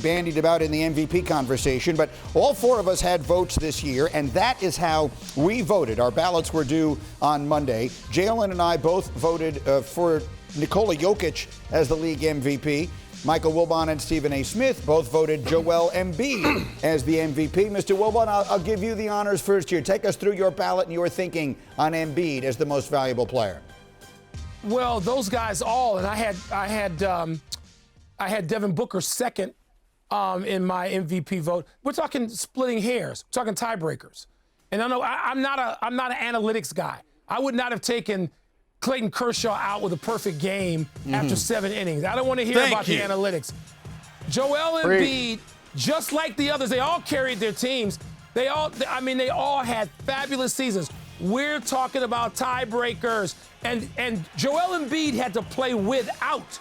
bandied about in the MVP conversation, but all four of us had votes this year, and that is how we voted. Our ballots were due on Monday. Jalen and I both voted for Nikola Jokic as the league MVP. Michael Wilbon and Stephen A. Smith both voted Joel Embiid as the MVP. Mr. Wilbon, I'll give you the honors first here. Take us through your ballot and your thinking on Embiid as the most valuable player. Well, those guys all, and I had Devin Booker second in my MVP vote. We're talking splitting hairs. We're talking tiebreakers. And I know I'm not an analytics guy. I would not have taken Clayton Kershaw out with a perfect game after 7 innings. I don't want to hear about the analytics. Joel Embiid, just like the others, they all carried their teams. They all had fabulous seasons. We're talking about tiebreakers. And Joel Embiid had to play without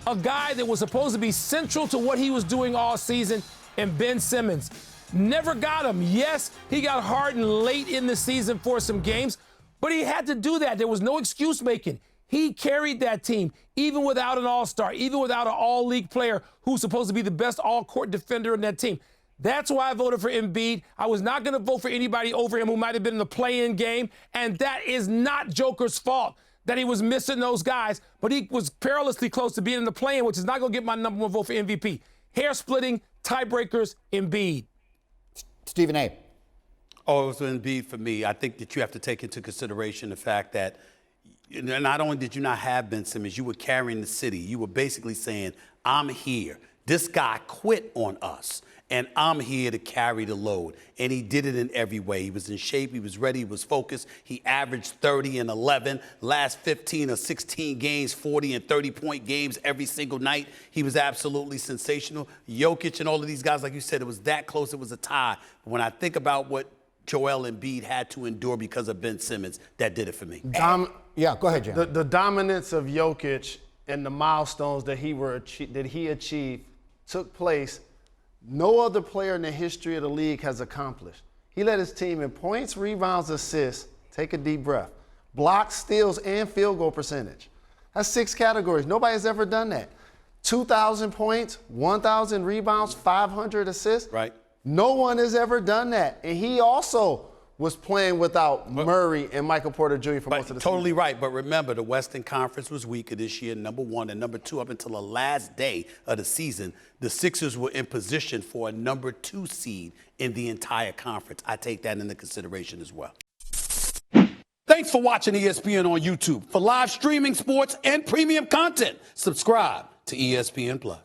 a guy that was supposed to be central to what he was doing all season, and Ben Simmons. Never got him. Yes, he got hardened late in the season for some games, but he had to do that. There was no excuse making. He carried that team, even without an all-star, even without an all-league player who's supposed to be the best all-court defender in that team. That's why I voted for Embiid. I was not going to vote for anybody over him who might have been in the play-in game, and that is not Joker's fault that he was missing those guys, but he was perilously close to being in the play-in, which is not going to get my number one vote for MVP. Hair-splitting, tiebreakers, Embiid. Stephen A. Oh, it was Embiid for me. I think that you have to take into consideration the fact that not only did you not have Ben Simmons, you were carrying the city. You were basically saying, I'm here. This guy quit on us, and I'm here to carry the load. And he did it in every way. He was in shape. He was ready. He was focused. He averaged 30 and 11. Last 15 or 16 games, 40 and 30-point games every single night. He was absolutely sensational. Jokic and all of these guys, like you said, it was that close. It was a tie. But when I think about what Joel Embiid had to endure because of Ben Simmons, that did it for me. Yeah, go ahead, Jim. The dominance of Jokic and the milestones that he achieved took place no other player in the history of the league has accomplished. He led his team in points, rebounds, assists, take a deep breath, blocks, steals, and field goal percentage. That's 6 categories. Nobody has ever done that. 2,000 points, 1,000 rebounds, 500 assists. Right. No one has ever done that. And he also was playing without Murray and Michael Porter Jr. for most of the season. Totally right. But remember, the Western Conference was weaker this year, number one. And number two, up until the last day of the season, the Sixers were in position for a number 2 seed in the entire conference. I take that into consideration as well. Thanks for watching ESPN on YouTube. For live streaming, sports, and premium content, subscribe to ESPN+.